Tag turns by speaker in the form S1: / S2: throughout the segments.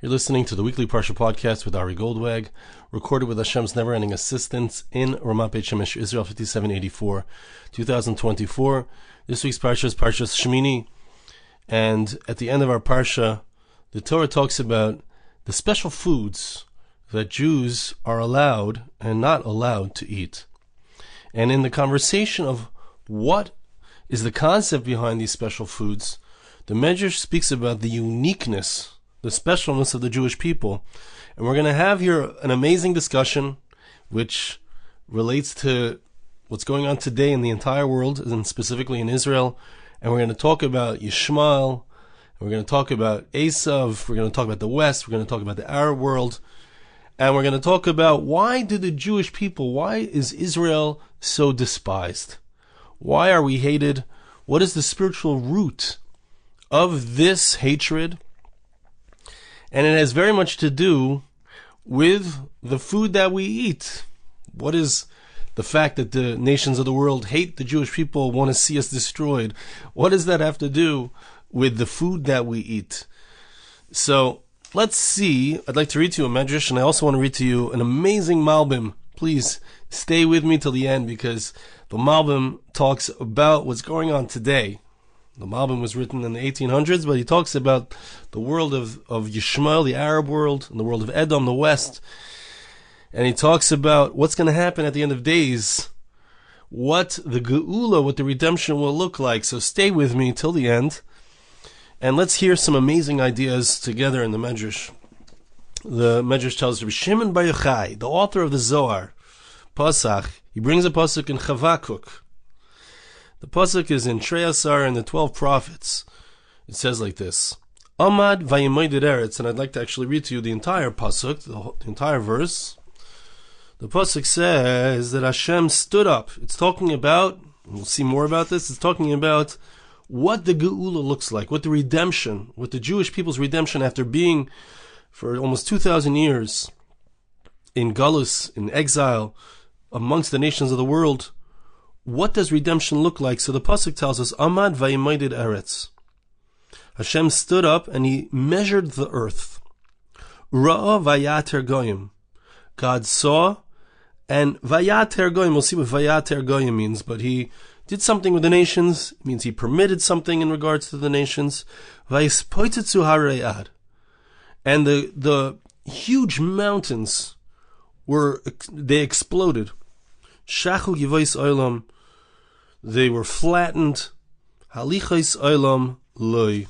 S1: You're listening to the weekly Parsha Podcast with Ari Goldwag, recorded with Hashem's never-ending assistance in Ramat Beit Shemesh, Israel 5784, 2024. This week's Parsha is Parsha Shmini, and at the end of our Parsha, the Torah talks about the special foods that Jews are allowed and not allowed to eat. And in the conversation of what is the concept behind these special foods, the Medrash speaks about the uniqueness, the specialness of the Jewish people. And we're going to have here an amazing discussion which relates to what's going on today in the entire world, and specifically in Israel. And we're going to talk about Yishmael, we're going to talk about Esav, we're going to talk about the West, we're going to talk about the Arab world, and we're going to talk about why do the Jewish people, why is Israel so despised? Why are we hated? What is the spiritual root of this hatred? And it has very much to do with the food that we eat. What is the fact that the nations of the world hate the Jewish people, want to see us destroyed? What does that have to do with the food that we eat? So let's see. I'd like to read to you a medrash, and I also want to read to you an amazing Malbim. Please stay with me till the end, because the Malbim talks about what's going on today. The Malbim was written in the 1800s, but he talks about the world of Yishmael, the Arab world, and the world of Edom, the West. And he talks about what's going to happen at the end of days, what the Geula, what the redemption will look like. So stay with me till the end, and let's hear some amazing ideas together in the Medrash. The Medrash tells Rabbi Shimon Bar Yochai, the author of the Zohar, Pasach, he brings a Pasuk in Chavakuk. The pasuk is in Treyasar and the 12 prophets. It says like this: Amad vayemoided eretz, and I'd like to actually read to you the entire pasuk, the entire verse. The pasuk says that Hashem stood up. It's talking about, we'll see more about this, it's talking about what the Geula looks like, what the redemption, what the Jewish people's redemption after being for almost 2,000 years in Galus, in exile, amongst the nations of the world. What does redemption look like? So the pasuk tells us, Amad vayemoided eretz. Hashem stood up and he measured the earth. Ra'a vayater goyim. God saw, and vayater goyim, we'll see what vayater goyim means, but he did something with the nations. It means he permitted something in regards to the nations. Vayispoitetzu hare'ad. And the huge mountains they exploded. Shachu yivois olam. They were flattened. Halichos olam loy.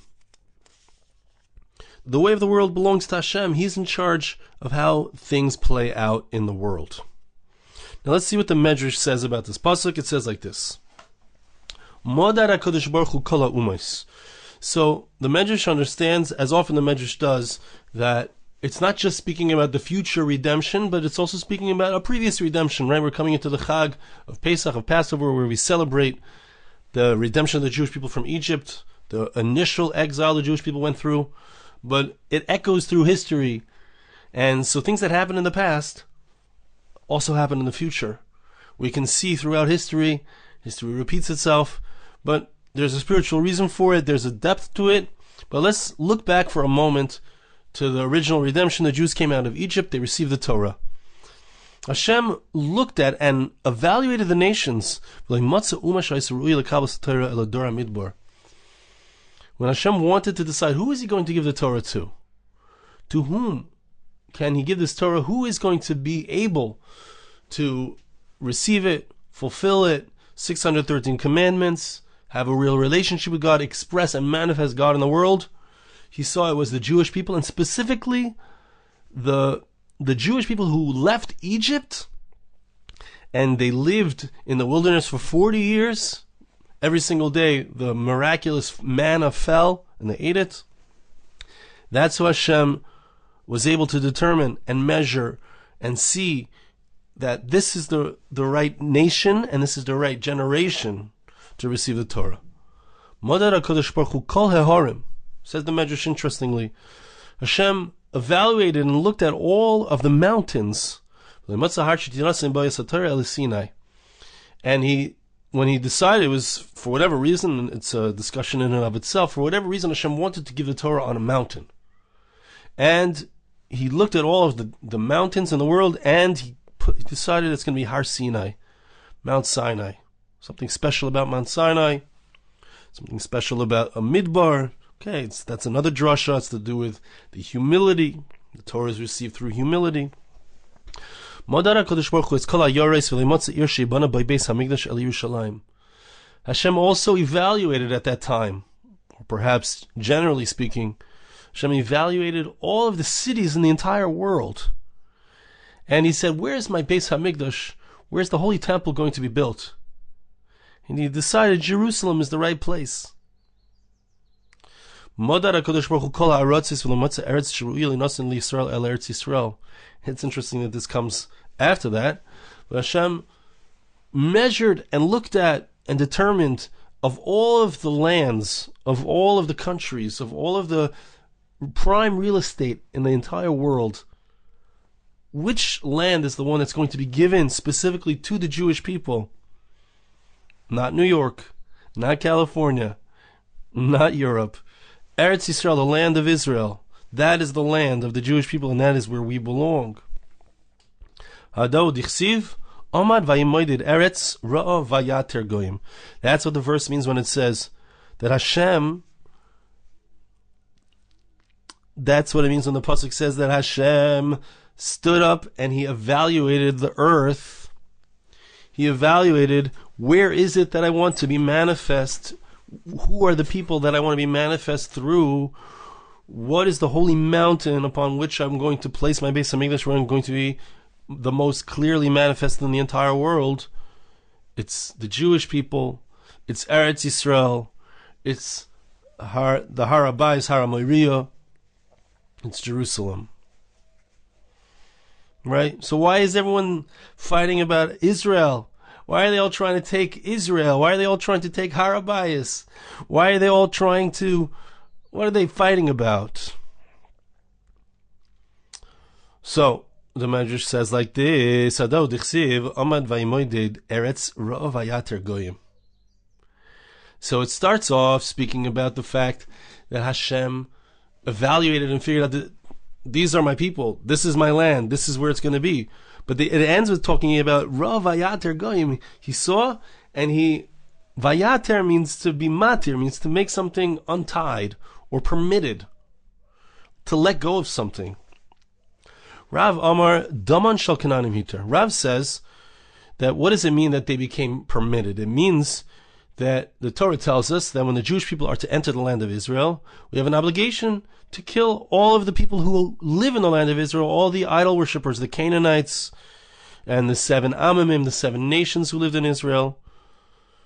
S1: The way of the world belongs to Hashem. He's in charge of how things play out in the world. Now let's see what the Medrash says about this pasuk. It says like this: Modar HaKadosh Baruch Hu kol ha'umos. So the Medrash understands, as often the Medrash does, that it's not just speaking about the future redemption, but it's also speaking about a previous redemption, right? We're coming into the Chag of Pesach, of Passover, where we celebrate the redemption of the Jewish people from Egypt, the initial exile the Jewish people went through, but it echoes through history. And so things that happened in the past also happen in the future. We can see throughout history repeats itself, but there's a spiritual reason for it, there's a depth to it. But let's look back for a moment to the original redemption. The Jews came out of Egypt, they received the Torah. Hashem looked at and evaluated the nations. When Hashem wanted to decide who is he going to give the Torah to whom can he give this Torah, who is going to be able to receive it, fulfill it, 613 commandments, have a real relationship with God, express and manifest God in the world, he saw it was the Jewish people, and specifically the Jewish people who left Egypt and they lived in the wilderness for 40 years. Every single day the miraculous manna fell and they ate it. That's who Hashem was able to determine and measure and see that this is the right nation and this is the right generation to receive the Torah. Modar HaKadosh Baruch Hu kol heharim. Says the Medrash, interestingly, Hashem evaluated and looked at all of the mountains, and when he decided, it was for whatever reason, it's a discussion in and of itself, for whatever reason Hashem wanted to give the Torah on a mountain. And he looked at all of the mountains in the world, and he decided it's going to be Har Sinai, Mount Sinai. Something special about Mount Sinai, something special about a midbar. Okay, that's another drasha. It's to do with the humility. The Torah is received through humility. Hashem also evaluated at that time, or perhaps generally speaking, Hashem evaluated all of the cities in the entire world. And he said, where's my Beis HaMikdash? Where's the Holy Temple going to be built? And he decided Jerusalem is the right place. It's interesting that this comes after that. But Hashem measured and looked at and determined of all of the lands, of all of the countries, of all of the prime real estate in the entire world, which land is the one that's going to be given specifically to the Jewish people? Not New York, not California, not Europe. Eretz Yisrael, the land of Israel. That is the land of the Jewish people, and that is where we belong. Hadao dichsiv, Omad vayimoidid Eretz ra'a vayater goyim. That's what the verse means when it says that Hashem. That's what it means when the pasuk says that Hashem stood up and he evaluated the earth. He evaluated, where is it that I want to be manifest? Who are the people that I want to be manifest through? What is the holy mountain upon which I'm going to place my Beis HaMikdash, where I'm going to be the most clearly manifested in the entire world? It's the Jewish people. It's Eretz Yisrael. It's the Har Habayis, Har HaMoriah. It's Jerusalem. Right? So why is everyone fighting about Israel? Why are they all trying to take Israel? Why are they all trying to take Har Habayis? Why are they all trying to... What are they fighting about? So, the Medrash says like this, Hadao dichsiv, Amad vayimoidid Eretz ra'a vayater goyim. So it starts off speaking about the fact that Hashem evaluated and figured out that these are my people, this is my land, this is where it's going to be. But it ends with talking about Ra Vayater Goyim. He saw, and he... Vayater means to be matir, means to make something untied or permitted, to let go of something. Rav Amar Daman Shal Kananim Hiter. Rav says that what does it mean that they became permitted? It means that the Torah tells us that when the Jewish people are to enter the land of Israel, we have an obligation to kill all of the people who live in the land of Israel, all the idol worshippers, the Canaanites, and the 7 Amamim, the 7 nations who lived in Israel.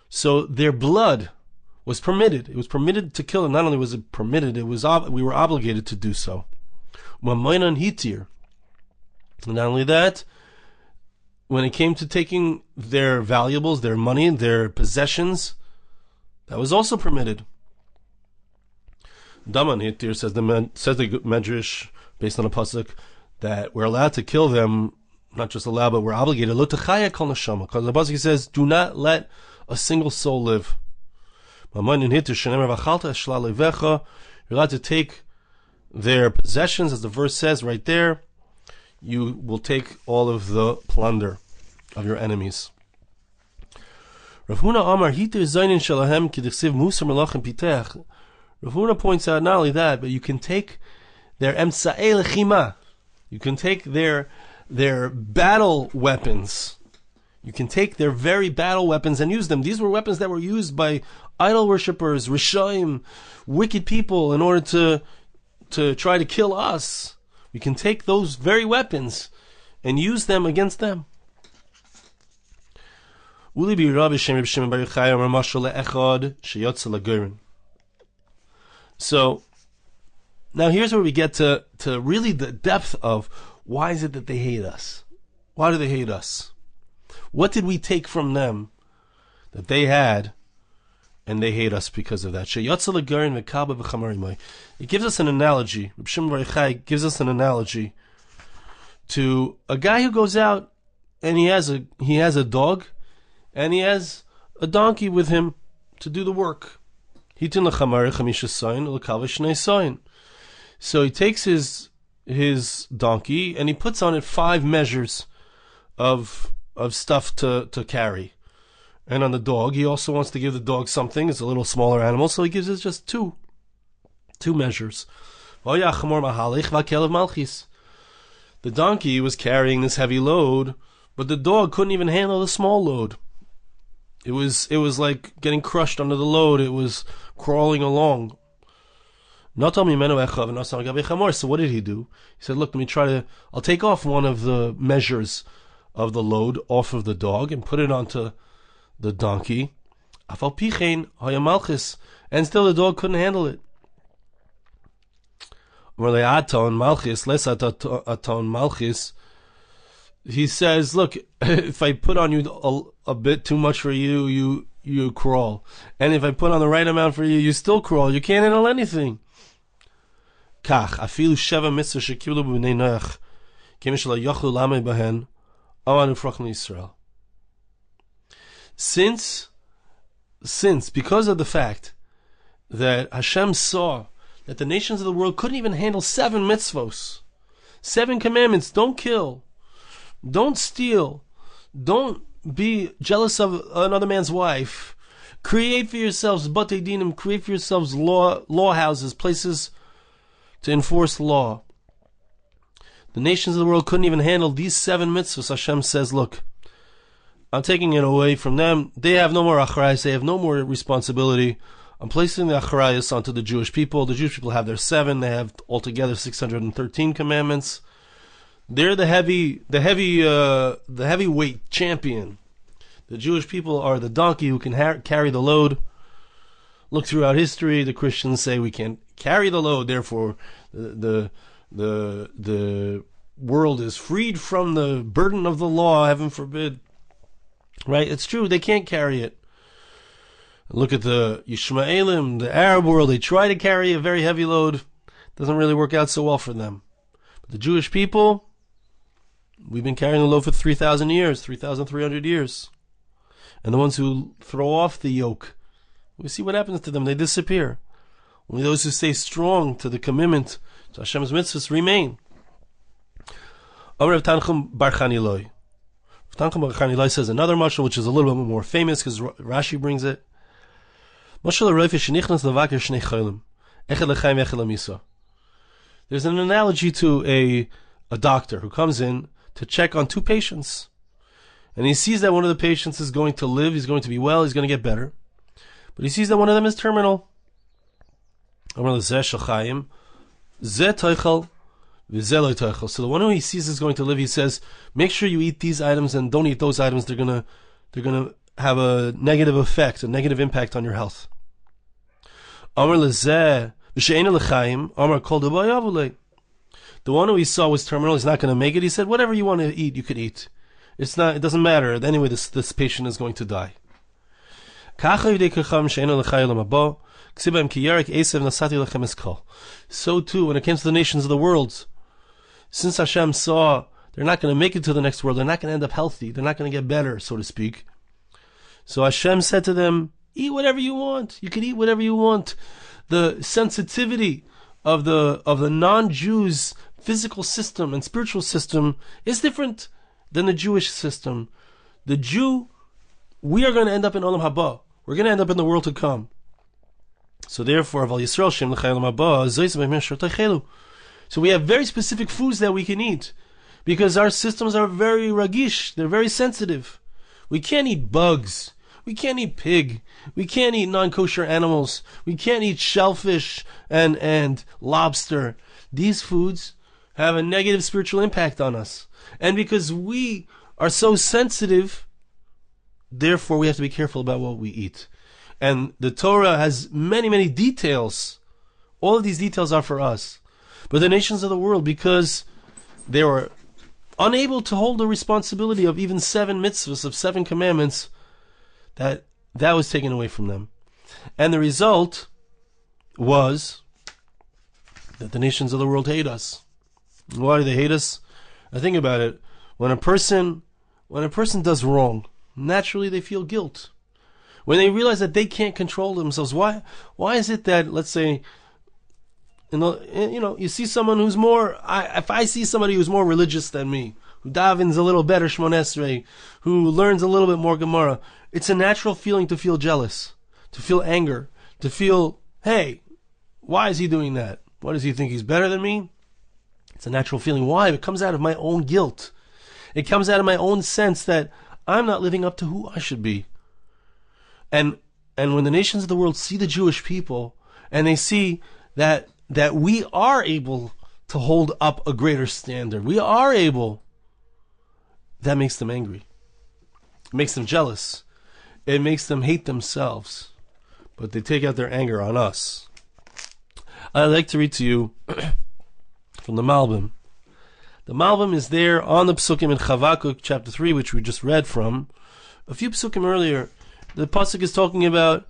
S1: So their blood was permitted. It was permitted to kill, and not only was it permitted, we were obligated to do so. Mamoinan hitir. And not only that, when it came to taking their valuables, their money, their possessions, that was also permitted. Daman hitir says the Medrash, based on a pasuk, that we're allowed to kill them, not just allowed, but we're obligated. Lo techaya kol neshama, because the pasuk says, do not let a single soul live. You're allowed to take their possessions, as the verse says right there. You will take all of the plunder of your enemies. Rav Huna points out not only that, but you can take their emsa'ei lechima. You can take their battle weapons. You can take their very battle weapons and use them. These were weapons that were used by idol worshippers, Rishaim, wicked people, in order to try to kill us. We can take those very weapons and use them against them. So, now here's where we get to really the depth of why is it that they hate us? Why do they hate us? What did we take from them that they had, and they hate us because of that? It gives us an analogy. Reb Shimon Bar Yochai gives us an analogy to a guy who goes out and he has a dog and he has a donkey with him to do the work. So he takes his his donkey and he puts on it 5 measures of stuff to carry. And on the dog, he also wants to give the dog something. It's a little smaller animal, so he gives it just two measures. The donkey was carrying this heavy load, but the dog couldn't even handle the small load. It was like getting crushed under the load. It was crawling along. So what did he do? He said, look, I'll take off one of the measures of the load off of the dog and put it onto the donkey. And still the dog couldn't handle it. He says, look, if I put on you a bit too much for you, you crawl. And if I put on the right amount for you, you still crawl. You can't handle anything. Since, because of the fact that Hashem saw that the nations of the world couldn't even handle 7 mitzvos, 7 commandments: don't kill, don't steal, don't be jealous of another man's wife, create for yourselves batei dinim, create for yourselves law houses, places to enforce law. The nations of the world couldn't even handle these 7 mitzvahs. Hashem says, look, I'm taking it away from them. They have no more achrayas, they have no more responsibility. I'm placing the achrayas onto the Jewish people. The Jewish people have their 7. They have altogether 613 commandments. They're the heavyweight champion. The Jewish people are the donkey who can carry the load. Look throughout history, the Christians say we can't carry the load, therefore the world is freed from the burden of the law, heaven forbid. Right? It's true, they can't carry it. Look at the Yishmaelim, the Arab world, they try to carry a very heavy load. It doesn't really work out so well for them. But the Jewish people, we've been carrying the load for 3,000 years, 3,300 years. And the ones who throw off the yoke, we see what happens to them. They disappear. Only those who stay strong to the commitment to Hashem's mitzvahs remain. Rav Tanchum Bar Chaniloi. Rav Tanchum Bar Chaniloi says another mashal, which is a little bit more famous because Rashi brings it. There's an analogy to a doctor who comes in to check on 2 patients. And he sees that one of the patients is going to live, he's going to be well, he's going to get better. But he sees that one of them is terminal. So the one who he sees is going to live, he says, make sure you eat these items and don't eat those items. They're gonna have a negative effect, a negative impact on your health. The one who he saw was terminal, he's not going to make it. He said, whatever you want to eat, you could eat. It doesn't matter. Anyway, this patient is going to die. So too, when it came to the nations of the world, since Hashem saw they're not going to make it to the next world, they're not going to end up healthy, they're not going to get better, so to speak. So Hashem said to them, eat whatever you want. You can eat whatever you want. The sensitivity of the non-Jews' physical system and spiritual system is different than the Jewish system. The Jew, we are going to end up in Olam Haba. We're going to end up in the world to come. So therefore, so we have very specific foods that we can eat because our systems are very ragish. They're very sensitive. We can't eat bugs. We can't eat pig. We can't eat non-kosher animals. We can't eat shellfish and lobster. These foods have a negative spiritual impact on us. And because we are so sensitive, therefore we have to be careful about what we eat. And the Torah has many, many details. All of these details are for us. But the nations of the world, because they were unable to hold the responsibility of even 7 mitzvahs, of 7 commandments, that was taken away from them. And the result was that the nations of the world hate us. Why do they hate us? I think about it. When a person does wrong, naturally they feel guilt. When they realize that they can't control themselves, why is it that, let's say, you see someone who's more, if I see somebody who's more religious than me, who davens a little better Shmon Esrei, who learns a little bit more Gemara, it's a natural feeling to feel jealous, to feel anger, to feel, hey, why is he doing that? What does he think he's better than me? It's a natural feeling. Why? It comes out of my own guilt. It comes out of my own sense that I'm not living up to who I should be. And when the nations of the world see the Jewish people, and they see that we are able to hold up a greater standard, we are able, that makes them angry. It makes them jealous. It makes them hate themselves. But they take out their anger on us. I'd like to read to you from the Malbim. The Malbim is there on the Psukim in Chavakuk, chapter 3, which we just read from. A few Psukim earlier, the Pasuk is talking about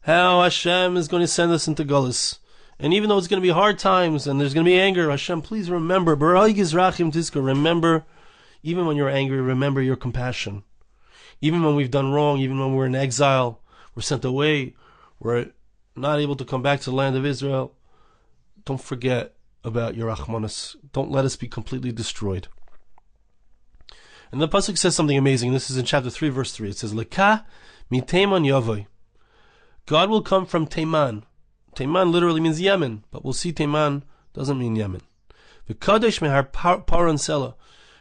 S1: how Hashem is going to send us into Gullus. And even though it's going to be hard times and there's going to be anger, Hashem, please remember, remember, even when you're angry, remember your compassion. Even when we've done wrong, even when we're in exile, we're sent away, we're not able to come back to the land of Israel, don't forget about your Rachmanis. Don't let us be completely destroyed. And the Pasuk says something amazing. This is in chapter 3, verse 3. It says, Leka mi Teiman yavoi. God will come from Teiman. Teiman literally means Yemen, but we'll see Teiman doesn't mean Yemen. V'kadosh mehar Paran-Yishmael.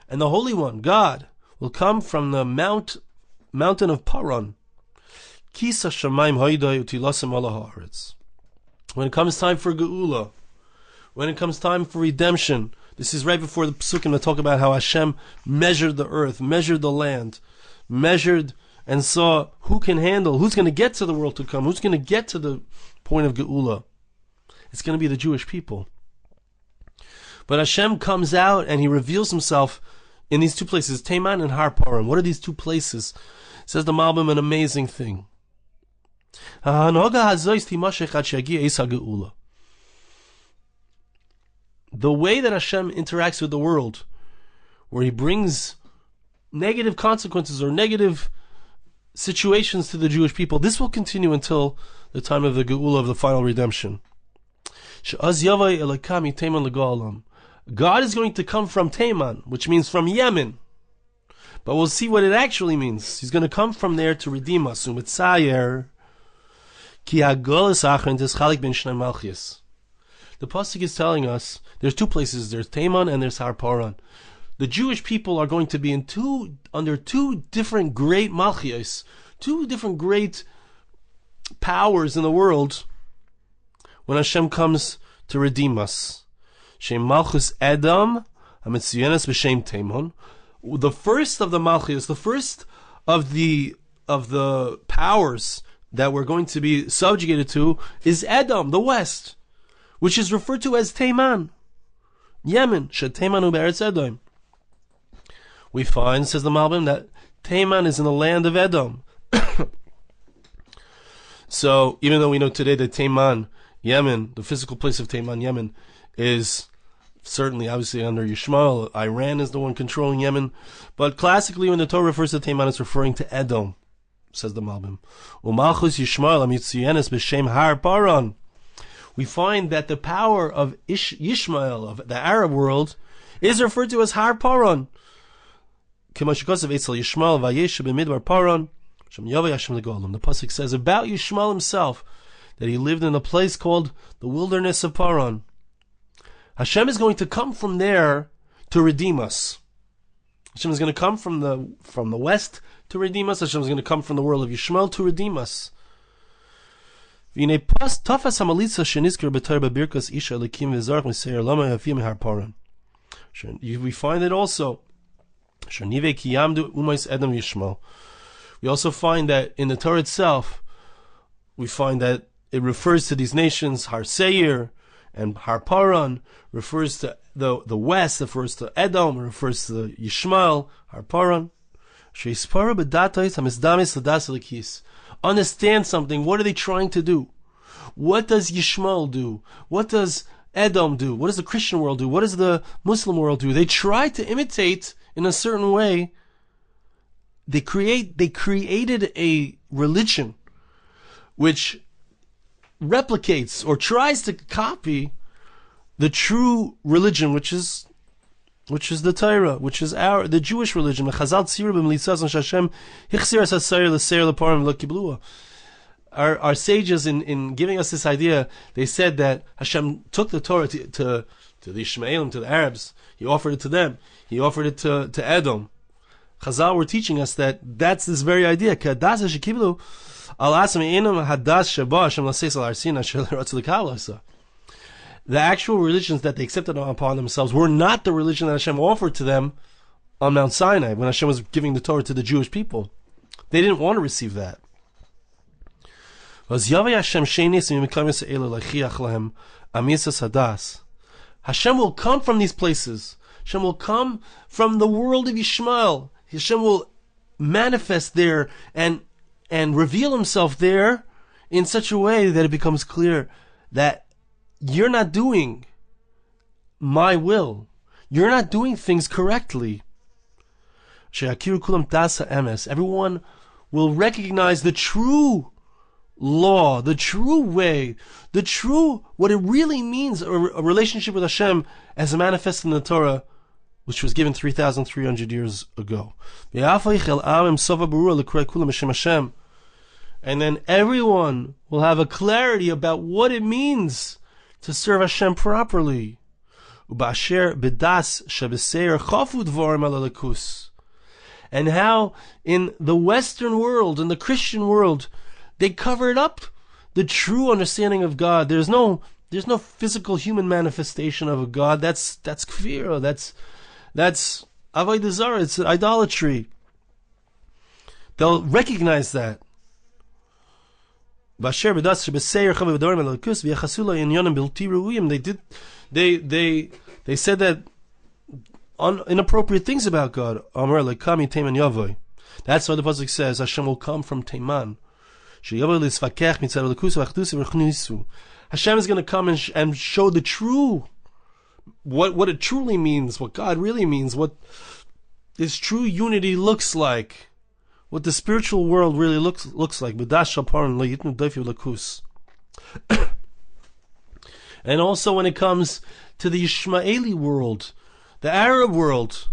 S1: And the Holy One, God, will come from the mountain of Paran. Kisa shamayim hoidai utilasem ala haaretz. When it comes time for Geula, when it comes time for redemption, this is right before the Psukim that talk about how Hashem measured the earth, measured the land, measured and saw who can handle, who's going to get to the world to come, who's going to get to the point of Geula. It's going to be the Jewish people. But Hashem comes out and He reveals Himself in these two places, Teiman and Har Paran. What are these two places? Says the Malbim an amazing thing. The way that Hashem interacts with the world, where He brings negative consequences or negative situations to the Jewish people, this will continue until the time of the Geula, of the final redemption. God is going to come from Teiman, which means from Yemen. But we'll see what it actually means. He's going to come from there to redeem us. The Pasuk is telling us there's two places. There's Teiman and there's Har Paran. The Jewish people are going to be under two different great malchios, two different great powers in the world when Hashem comes to redeem us. Shem Malchus Edom, Hametziyanes b'Shem Teiman. The first of the malchios, the first of the powers that we're going to be subjugated to is Edom, the west, which is referred to as Teiman, Yemen. Shet Teiman u'be'eretz Edom. We find, says the Malbim, that Teiman is in the land of Edom. So, even though we know today that Teiman, Yemen, the physical place of Teiman, Yemen, is certainly, obviously, under Yishmael. Iran is the one controlling Yemen. But classically, when the Torah refers to Teiman, it's referring to Edom, says the Malbim. U'malchus Yishmael amitziyanes b'shem Har Paran. We find that the power of Yishmael, of the Arab world, is referred to as Har Paran. The Pasuk says about Yishmael himself that he lived in a place called the wilderness of Paran. Hashem is going to come from there to redeem us. Hashem is going to come from the west to redeem us. Hashem is going to come from the world of Yishmael to redeem us. We find it also. We also find that in the Torah itself, we find that it refers to these nations, Har Seir and Har Paran, refers to the west, refers to Edom, refers to Yishmael, Har Paran. Understand something. What are they trying to do? What does Yishmael do? What does Edom do? What does the Christian world do? What does the Muslim world do? They try to imitate in a certain way. They created a religion which replicates or tries to copy the true religion, which is the Torah, which is the Jewish religion. Our sages, in giving us this idea, they said that Hashem took the Torah to the Ishmaelim, to the Arabs. He offered it to them. He offered it to Edom. Chazal were teaching us that's this very idea. The actual religions that they accepted upon themselves were not the religion that Hashem offered to them on Mount Sinai when Hashem was giving the Torah to the Jewish people. They didn't want to receive that. Hashem will come from these places. Hashem will come from the world of Yishmael. Hashem will manifest there and reveal himself there in such a way that it becomes clear that you're not doing my will. You're not doing things correctly. Everyone will recognize the true law, the true way, what it really means, a relationship with Hashem as manifested in the Torah, which was given 3,300 years ago. And then everyone will have a clarity about what it means to serve Hashem properly. And how in the Western world, in the Christian world, they covered up the true understanding of God. There's no physical human manifestation of a God. That's kfir. That's avodah zarah. It's idolatry. They'll recognize that. They said that inappropriate things about God. That's why the pasuk says Hashem will come from Teiman. Hashem is going to come and show the true, what it truly means, what God really means, what this true unity looks like. What the spiritual world really looks like. And also when it comes to the Ishmaeli world, the Arab world,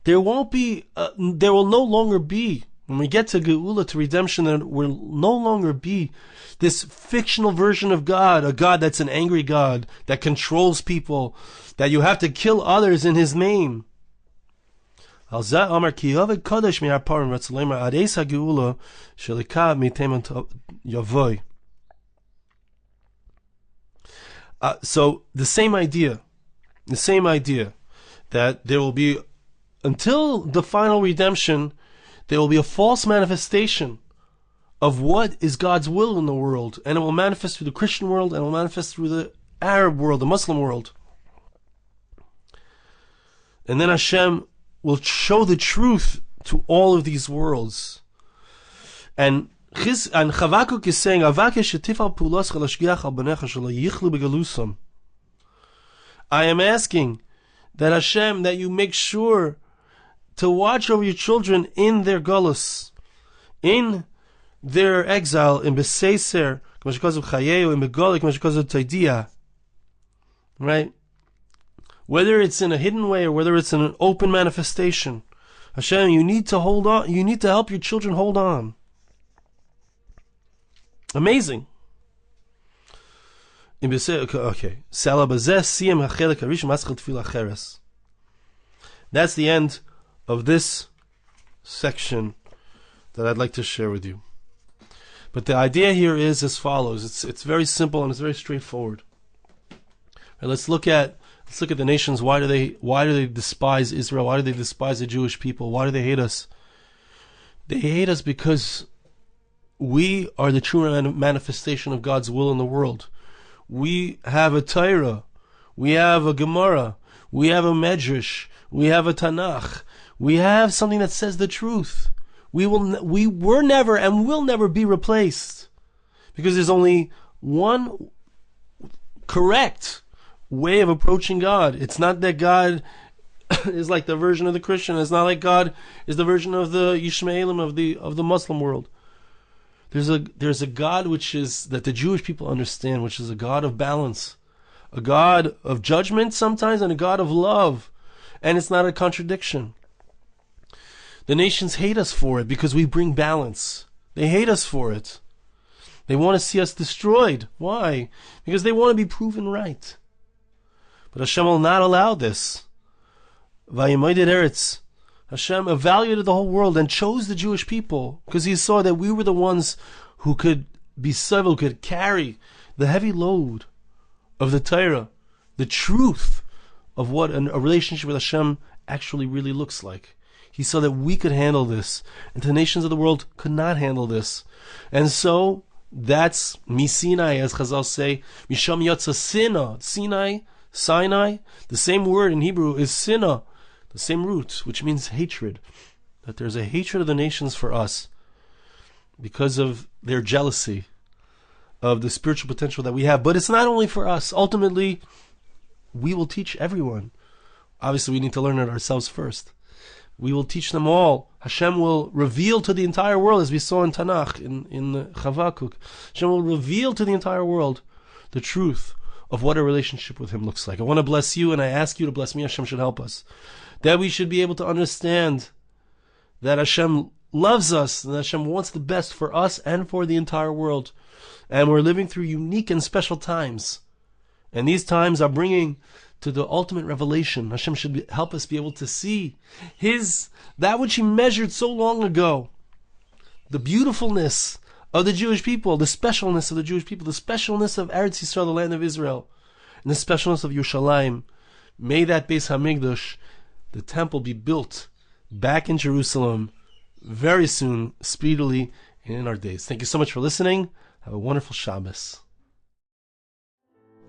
S1: there will no longer be, when we get to Geula, to redemption, there will no longer be this fictional version of God, a God that's an angry God, that controls people, that you have to kill others in His name. So the same idea that there will be, until the final redemption, there will be a false manifestation of what is God's will in the world, and it will manifest through the Christian world, and it will manifest through the Arab world, the Muslim world. And then Hashem will show the truth to all of these worlds. And Chavakuk is saying, I am asking that Hashem, that you make sure to watch over your children in their galus, in their exile, in Beseser, right? Whether it's in a hidden way or whether it's in an open manifestation, Hashem, you need to hold on. You need to help your children hold on. Amazing. Okay. That's the end of this section that I'd like to share with you. But the idea here is as follows. It's very simple and it's very straightforward. Right, let's look at the nations. Why do they despise Israel? Why do they despise the Jewish people? Why do they hate us? They hate us because we are the true manifestation of God's will in the world. We have a Torah, we have a Gemara, we have a Medrash, we have a Tanakh, we have something that says the truth. We were never and will never be replaced, because there's only one correct way of approaching God. It's not that God is like the version of the Christian. It's not like God is the version of the Yishmaelim of the Muslim world. There's a God which is that the Jewish people understand, which is a God of balance, a God of judgment sometimes and a God of love. And it's not a contradiction. The nations hate us for it because we bring balance. They hate us for it. They want to see us destroyed. Why? Because they want to be proven right. But Hashem will not allow this. Vayemoided Eretz. Hashem evaluated the whole world and chose the Jewish people because he saw that we were the ones who could be civil, could carry the heavy load of the Torah, the truth of what a relationship with Hashem actually really looks like. He saw that we could handle this, and the nations of the world could not handle this. And so, that's Sinai, as Chazal say, Misham Yatsa Sina, Sinai, the same word in Hebrew is Sina, the same root, which means hatred. That there's a hatred of the nations for us because of their jealousy of the spiritual potential that we have. But it's not only for us. Ultimately, we will teach everyone. Obviously, we need to learn it ourselves first. We will teach them all. Hashem will reveal to the entire world, as we saw in Tanakh, in Chavakuk. Hashem will reveal to the entire world the truth of what a relationship with Him looks like. I want to bless you, and I ask you to bless me. Hashem should help us. That we should be able to understand that Hashem loves us, and that Hashem wants the best for us and for the entire world. And we're living through unique and special times. And these times are bringing to the ultimate revelation. Hashem should help us be able to see that which He measured so long ago. The beautifulness of the Jewish people, the specialness of the Jewish people, the specialness of Eretz Yisrael, the land of Israel, and the specialness of Yerushalayim. May that Beis HaMikdash, the temple, be built back in Jerusalem very soon, speedily, in our days. Thank you so much for listening. Have a wonderful Shabbos.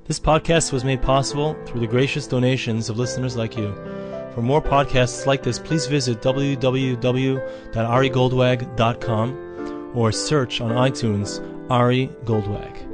S2: This podcast was made possible through the gracious donations of listeners like you. For more podcasts like this, please visit www.arigoldwag.com or search on iTunes Ari Goldwag.